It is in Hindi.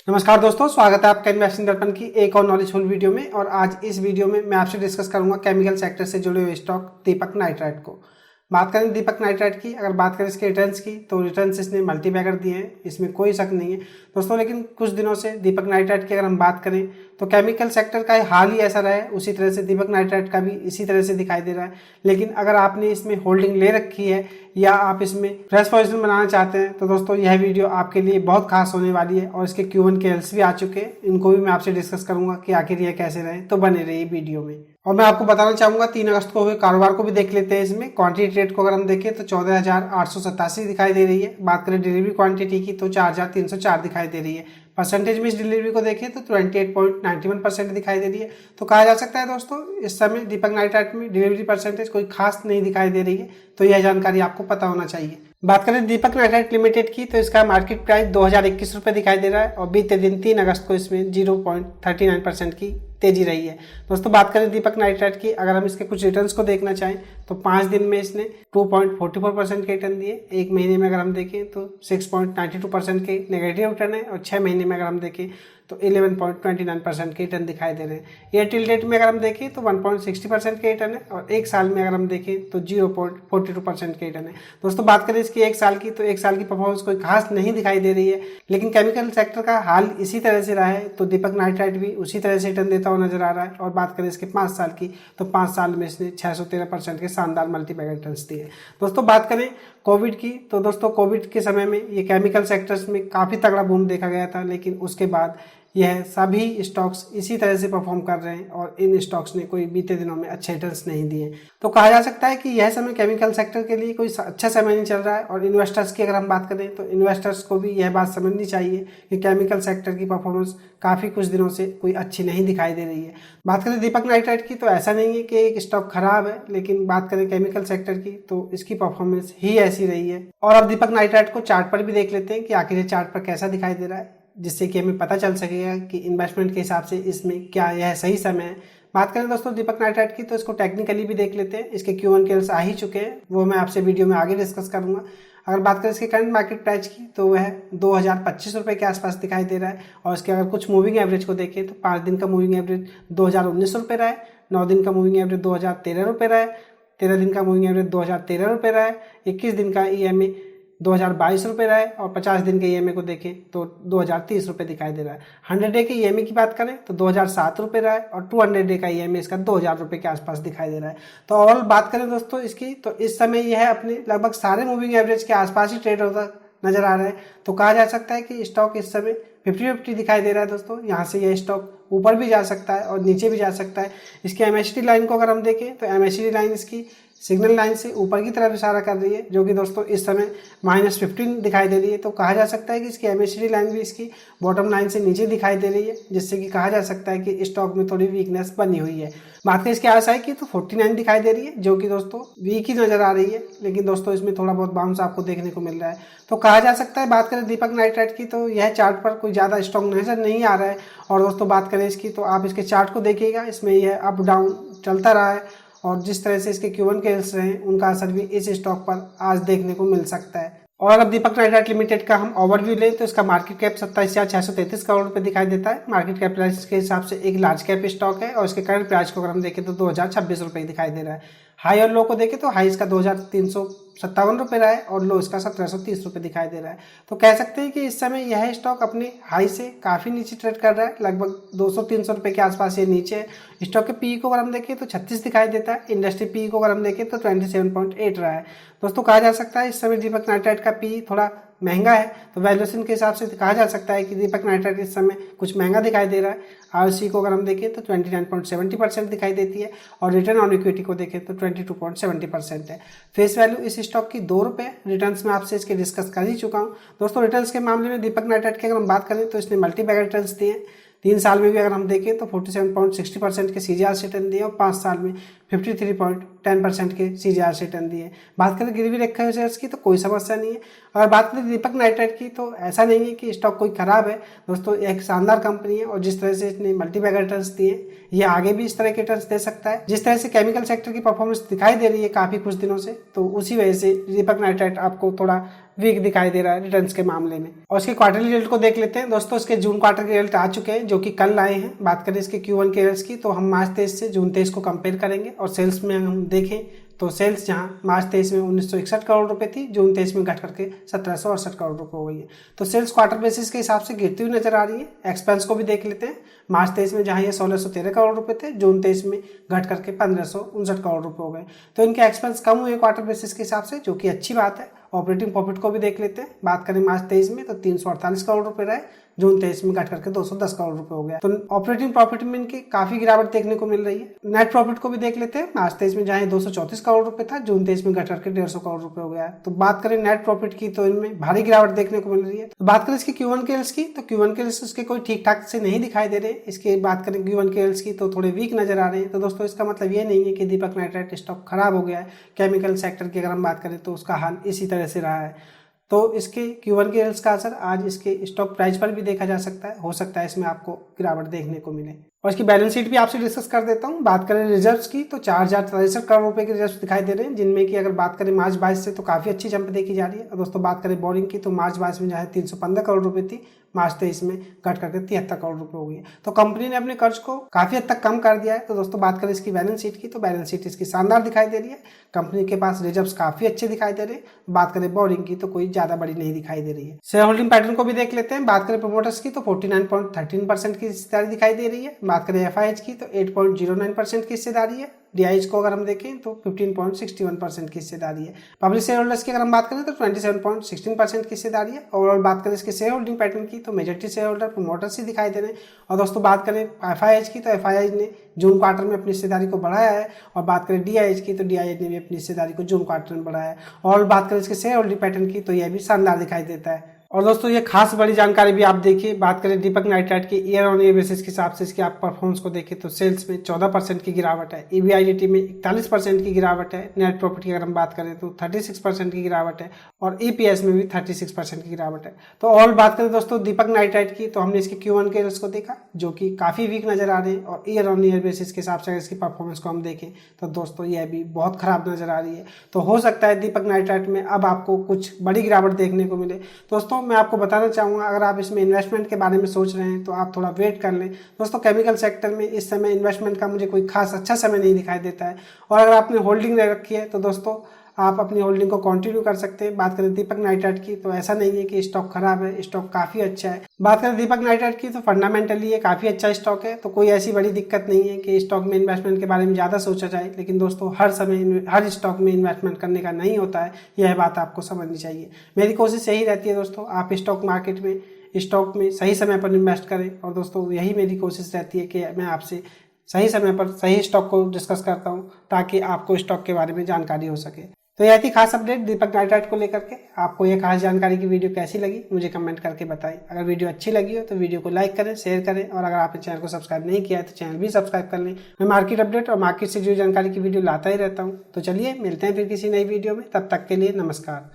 नमस्कार दोस्तों, स्वागत है आपका इन्वेस्टिंग दर्पण की एक और नॉलेजफुल वीडियो में। और आज इस वीडियो में मैं आपसे डिस्कस करूंगा केमिकल सेक्टर से जुड़े हुए स्टॉक दीपक नाइट्राइट को। बात करें दीपक नाइट्राइट की, अगर बात करें इसके रिटर्न्स की तो रिटर्न्स इसने मल्टी बैगर दिए हैं, इसमें कोई शक नहीं है दोस्तों। लेकिन कुछ दिनों से दीपक नाइट्राइट की अगर हम बात करें तो केमिकल सेक्टर का हाल ही ऐसा रहा है, उसी तरह से दीपक नाइट्राइट का भी इसी तरह से दिखाई दे रहा है। लेकिन अगर आपने इसमें होल्डिंग ले रखी है या आप इसमें फ्रेश पोजीशन बनाना चाहते हैं तो दोस्तों यह वीडियो आपके लिए बहुत खास होने वाली है। और इसके Q1 के एल्स भी आ चुके हैं, इनको भी मैं आपसे डिस्कस करूंगा कि आखिर यह कैसे रहे, तो बने रहिए वीडियो में। और मैं आपको बताना चाहूंगा 3 अगस्त को हुए कारोबार को भी देख लेते हैं। इसमें क्वांटिटी ट्रेड को अगर हम देखें तो 14,887 दिखाई दे रही है। बात करें डिलीवरी क्वांटिटी की तो 4,304 दिखाई दे रही है। परसेंटेज में इस डिलीवरी को देखें तो 28.91% दिखाई दे रही है। तो कहा जा सकता है दोस्तों इस समय दीपक नाइट्राइट में डिलीवरी परसेंटेज कोई खास नहीं दिखाई दे रही है, तो यह जानकारी आपको पता होना चाहिए। बात करें दीपक नाइट्राइट लिमिटेड की तो इसका मार्केट प्राइस 2021 रुपये दिखाई दे रहा है और बीते दिन 3 अगस्त को इसमें 0.39% की तेजी रही है। दोस्तों बात करें दीपक नाइट्राइट की, अगर हम इसके कुछ रिटर्न्स को देखना चाहें तो 5 दिन में इसने 2.44% के रिटर्न दिए। एक महीने में अगर हम देखें तो 6.92% के नेगेटिव रिटर्न है और 6 महीने में अगर हम देखें तो 11.29% के रिटर्न दिखाई दे रहे हैं। ईयर टिल डेट में अगर हम देखें तो 1.60% के रिटर्न है और एक साल में अगर हम देखें तो 0.42% के रिटर्न है। दोस्तों बात करें इसकी एक साल की तो एक साल की परफॉर्मेंस कोई खास नहीं दिखाई दे रही है। लेकिन केमिकल सेक्टर का हाल इसी तरह से रहा है तो दीपक नाइट्राइट भी उसी तरह से रिटर्न देता हुआ नजर आ रहा है। और बात करें इसके 5 साल की तो 5 साल में इसने 613% के शानदार मल्टीबैगर रिटर्न्स दिए। दोस्तों बात करें कोविड की तो दोस्तों कोविड के समय में ये केमिकल सेक्टर्स में काफ़ी तगड़ा बूम देखा गया था, लेकिन उसके बाद यह सभी स्टॉक्स इसी तरह से परफॉर्म कर रहे हैं और इन स्टॉक्स ने कोई बीते दिनों में अच्छे रिटर्न्स नहीं दिए। तो कहा जा सकता है कि यह समय केमिकल सेक्टर के लिए कोई अच्छा समय नहीं चल रहा है। और इन्वेस्टर्स की अगर हम बात करें तो इन्वेस्टर्स को भी यह बात समझनी चाहिए कि केमिकल सेक्टर की परफॉर्मेंस काफ़ी कुछ दिनों से कोई अच्छी नहीं दिखाई दे रही है। बात करें दीपक नाइट्राइट की तो ऐसा नहीं है कि एक स्टॉक खराब है, लेकिन बात करें केमिकल सेक्टर की तो इसकी परफॉर्मेंस ही ऐसी रही है। और अब दीपक नाइट्राइट को चार्ट पर भी देख लेते हैं कि आखिर ये चार्ट पर कैसा दिखाई दे रहा है, जिससे कि हमें पता चल सकेगा कि इन्वेस्टमेंट के हिसाब से इसमें क्या यह सही समय है। बात करें दोस्तों दीपक नाइट्राइट की तो इसको टेक्निकली भी देख लेते हैं। इसके Q1 के आ ही चुके हैं, वो मैं आपसे वीडियो में आगे डिस्कस करूंगा। अगर बात करें इसके करंट मार्केट प्राइस की तो वह 2025 रुपये के आसपास दिखाई दे रहा है। और इसके अगर कुछ मूविंग एवरेज को देखें तो 5 दिन का मूविंग एवरेज 2019 रुपये रहा है, 9 दिन का मूविंग एवरेज 2013 रुपये रहा है, 13 दिन का मूविंग एवरेज 2013 रुपये रहा है, 21 दिन का EMA 2022 रुपये रहा है और 50 दिन के EMA को देखें तो 2030 रुपये दिखाई दे रहा है। 100 डे के EMA की बात करें तो 2007 रुपये रहा है और 200 डे का EMA इसका 2000 रुपये के आसपास दिखाई दे रहा है। तो ओवरऑल बात करें दोस्तों इसकी तो इस समय यह अपने लगभग सारे मूविंग एवरेज के आसपास ही ट्रेड होता नजर आ रहा है। तो कहा जा सकता है कि स्टॉक इस समय 50-50 दिखाई दे रहा है दोस्तों। यहाँ से यह स्टॉक ऊपर भी जा सकता है और नीचे भी जा सकता है। इसकी MACD लाइन को अगर हम देखें तो MACD लाइन इसकी सिग्नल लाइन से ऊपर की तरफ इशारा कर रही है, जो कि दोस्तों इस समय -15 दिखाई दे रही है। तो कहा जा सकता है कि इसकी MACD लाइन भी इसकी बॉटम लाइन से नीचे दिखाई दे रही है, जिससे कि कहा जा सकता है कि स्टॉक में थोड़ी वीकनेस बनी हुई है। बात करें इसके RSI की तो 49 दिखाई दे रही है, जो कि दोस्तों वीक ही नजर आ रही है। लेकिन दोस्तों इसमें थोड़ा बहुत बाउंस आपको देखने को मिल रहा है। तो कहा जा सकता है बात करें दीपक नाइट्राइट की तो यह चार्ट पर कोई ज़्यादा स्ट्रॉन्ग नजर नहीं आ रहा है। और दोस्तों बात करें इसकी तो आप इसके चार्ट को देखिएगा, इसमें यह अप डाउन चलता रहा है और जिस तरह से इसके Q1 के हिस्से हैं उनका असर भी इस स्टॉक पर आज देखने को मिल सकता है। और अब दीपक नाइट्राइट लिमिटेड का हम ओवरव्यू लें तो इसका मार्केट कैप 27,633 करोड़ रुपए दिखाई देता है। मार्केट कैपिटलाइजेशन के हिसाब से एक लार्ज कैप स्टॉक है और इसके करंट प्राइस को अगर हम देखें तो 2026 रुपये दिखाई दे रहा है। हाई और लो को देखें तो हाई इसका 2357 रुपये रहा है और लो इसका 1730 रुपये दिखाई दे रहा है। तो कह सकते हैं कि इस समय यह स्टॉक अपने हाई से काफ़ी नीचे ट्रेड कर रहा है, लगभग 200-300 रुपये के आसपास ये नीचे है। स्टॉक के PE को अगर हम देखें तो 36 दिखाई देता है। इंडस्ट्री PE को अगर हम देखें तो 27.8 रहा है। दोस्तों कहा जा सकता है इस समय दीपक नाइट्राइट का PE थोड़ा महंगा है, तो वैल्यूएशन के हिसाब से कहा जा सकता है कि दीपक नाइट्राइट इस समय कुछ महंगा दिखाई दे रहा है। ROC को अगर हम देखें तो 29.70% दिखाई देती है और रिटर्न ऑन इक्विटी को देखें तो 22.70% है। फेस वैल्यू इस स्टॉक की 2 रुपये। रिटर्न्स में आपसे इसके डिस्कस कर ही चुका हूँ दोस्तों। रिटर्न्स के मामले में दीपक नाइट्राइट की अगर हम बात करें तो इसने मल्टी बैगर रिटर्न्स दिए। 3 साल में भी अगर हम देखें तो 47.60% के CGR रिटर्न दिए और 5 साल में 53 10% के CAGR से रिटर्न दिए। बात करें गिरवी रखे हुए शेयर्स की तो कोई समस्या नहीं है। और बात करें दीपक नाइट्राइट की तो ऐसा नहीं है कि स्टॉक कोई खराब है दोस्तों, एक शानदार कंपनी है और जिस तरह से इसने मल्टीबैगर रिटर्न्स दिए ये आगे भी इस तरह के रिटर्न्स दे सकता है। जिस तरह से केमिकल सेक्टर की परफॉर्मेंस दिखाई दे रही है काफ़ी कुछ दिनों से, तो उसी वजह से दीपक नाइट्राइट आपको थोड़ा वीक दिखाई दे रहा है रिटर्न्स के मामले में। और इसके क्वार्टरली रिजल्ट को देख लेते हैं दोस्तों। इसके जून क्वार्टर के रिजल्ट आ चुके हैं जो कि कल आए हैं। बात करें इसके Q1 के रिजल्ट्स की तो हम मार्च 23 से जून 23 को कंपेयर करेंगे और सेल्स में हम देखें तो सेल्स जहां मार्च 23 में 1961 करोड़ रुपए थी, जून 23 में घट करके 1768 करोड़ रुपए हो गई है। तो सेल्स क्वार्टर बेसिस के हिसाब से गिरती हुई नजर आ रही है। एक्सपेंस को भी देख लेते हैं। मार्च 23 में जहां ये 1613 करोड़ रुपए थे, जून 23 में घट करके 1559 करोड़ रुपए हो गए। तो इनके एक्सपेंस कम हुए क्वार्टर बेसिस के हिसाब से, जो कि अच्छी बात है। ऑपरेटिंग प्रॉफिट को भी देख लेते हैं। बात करें मार्च 23 में तो 348 करोड़ रुपए रहे, जून 23 में घट करके 210 करोड़ रुपए हो गया। तो ऑपरेटिंग प्रॉफिट में इनकी काफी गिरावट देखने को मिल रही है। नेट प्रॉफिट को भी देख लेते हैं। मार्च 23 में जहां 234 करोड़ रुपए था, जून 23 में घट करके 150 करोड़ रुपए हो गया। तो बात करें नेट प्रॉफिट की तो इनमें भारी गिरावट देखने को मिल रही है। तो बात करें इसकी Q1 के रिजल्ट्स की तो Q1 के रिजल्ट्स उसके कोई ठीक ठाक से नहीं दिखाई दे रहे। इसके बात करें Q1 के रिजल्ट्स की तो थोड़े वीक नजर आ रहे हैं। तो दोस्तों इसका मतलब ये नहीं है कि दीपक नाइट्राइट स्टॉक खराब हो गया है। केमिकल सेक्टर की अगर हम बात करें तो उसका हाल इसी तरह से रहा है। तो इसके Q1 के रिजल्ट्स का असर आज इसके स्टॉक प्राइस पर भी देखा जा सकता है। हो सकता है इसमें आपको गिरावट देखने को मिले। और इसकी बैलेंस शीट भी आपसे डिस्कस कर देता हूं। बात करें रिजर्व्स की तो 4063 करोड़ रुपए के रिजर्व्स दिखाई दे रहे हैं, जिनमें कि अगर बात करें मार्च 22 से तो काफी अच्छी जंप देखी जा रही है। और दोस्तों बात करें बोरिंग की तो मार्च 22 में जहां 315 करोड़ रुपए थी, मार्च 23 में घट करके 73 करोड़ रुपए हो गई है। तो कंपनी ने अपने कर्ज को काफी हद तक कम कर दिया है। तो दोस्तों बात करें इसकी बैलेंस शीट की तो बैलेंस शीट इसकी शानदार दिखाई दे रही है। कंपनी के पास रिजर्व्स काफी अच्छे दिखाई दे रहे हैं। बात करें बोरिंग की तो कोई ज्यादा बड़ी नहीं दिखाई दे रही है। शेयर होल्डिंग पैटर्न को भी देख लेते हैं। बात करें प्रमोटर्स की तो 49.13% की हिस्सेदारी दिखाई दे रही है। बात करें FIH की तो 8.09% की हिस्सेदारी है। DIH को अगर हम देखें तो 15.61% की हिस्सेदारी है। पब्लिक शेयर होल्डर्स की अगर हम बात करें तो 27.16% की हिस्सेदारी है। और बात करें इसके शेयर होल्डिंग पैटर्न की तो मेजॉरिटी शेयर होल्डर प्रमोटर्स ही दिखाई दे रहे हैं। और दोस्तों बात करें FIH की तो FIH ने जून क्वार्टर में अपनी हिस्सेदारी को बढ़ाया है। और बात करें DIH की तो DIH ने भी अपनी हिस्सेदारी को जून क्वार्टर में बढ़ाया है। और बात करें इसके शेयर होल्डिंग पैटर्न की तो यह भी शानदार दिखाई देता है। और दोस्तों ये खास बड़ी जानकारी भी आप देखिए। बात करें दीपक नाइट्राइट की ईयर ऑन ईयर बेसिस के हिसाब से इसकी आप परफॉर्मेंस को देखें तो सेल्स में 14% की गिरावट है, EBIT में 41% की गिरावट है, नेट प्रॉफिट की अगर हम बात करें तो 36% की गिरावट है और EPS में भी 36% की गिरावट है। तो और बात करें दोस्तों दीपक नाइट्राइट की तो हमने इसके Q1 के रिजल्ट्स को देखा जो कि काफी वीक नजर आ रहे हैं। और ईयर ऑन ईयर बेसिस के हिसाब से अगर इसकी परफॉर्मेंस को हम देखें तो दोस्तों यह भी बहुत खराब नजर आ रही है। तो हो सकता है दीपक नाइट्राइट में अब आपको कुछ बड़ी गिरावट देखने को मिले। दोस्तों मैं आपको बताना चाहूंगा अगर आप इसमें इन्वेस्टमेंट के बारे में सोच रहे हैं तो आप थोड़ा वेट कर लें। दोस्तों केमिकल सेक्टर में इस समय इन्वेस्टमेंट का मुझे कोई खास अच्छा समय नहीं दिखाई देता है। और अगर आपने होल्डिंग ले रखी है तो दोस्तों आप अपनी होल्डिंग को कंटिन्यू कर सकते हैं। बात करें दीपक नाइट्राइट की तो ऐसा नहीं है कि स्टॉक खराब है, स्टॉक काफी अच्छा है। बात करें दीपक नाइट्राइट की तो फंडामेंटली ये काफी अच्छा स्टॉक है। तो कोई ऐसी बड़ी दिक्कत नहीं है कि स्टॉक में इन्वेस्टमेंट के बारे में ज्यादा सोचा जाए। लेकिन दोस्तों हर समय हर स्टॉक में इन्वेस्टमेंट करने का नहीं होता है, यह बात आपको समझनी चाहिए। मेरी कोशिश यही रहती है दोस्तों आप स्टॉक मार्केट में स्टॉक में सही समय पर इन्वेस्ट करें। और दोस्तों यही मेरी कोशिश रहती है कि मैं आपसे सही समय पर सही स्टॉक को डिस्कस करता हूं ताकि आपको स्टॉक के बारे में जानकारी हो सके। तो यह थी खास अपडेट दीपक नाइट्राइट को लेकर के। आपको यह खास जानकारी की वीडियो कैसी लगी मुझे कमेंट करके बताएं। अगर वीडियो अच्छी लगी हो तो वीडियो को लाइक करें, शेयर करें। और अगर आपने चैनल को सब्सक्राइब नहीं किया है तो चैनल भी सब्सक्राइब कर लें। मैं मार्केट अपडेट और मार्केट से जुड़ी जानकारी की वीडियो लाता ही रहता हूँ। तो चलिए मिलते हैं फिर किसी नई वीडियो में। तब तक के लिए नमस्कार।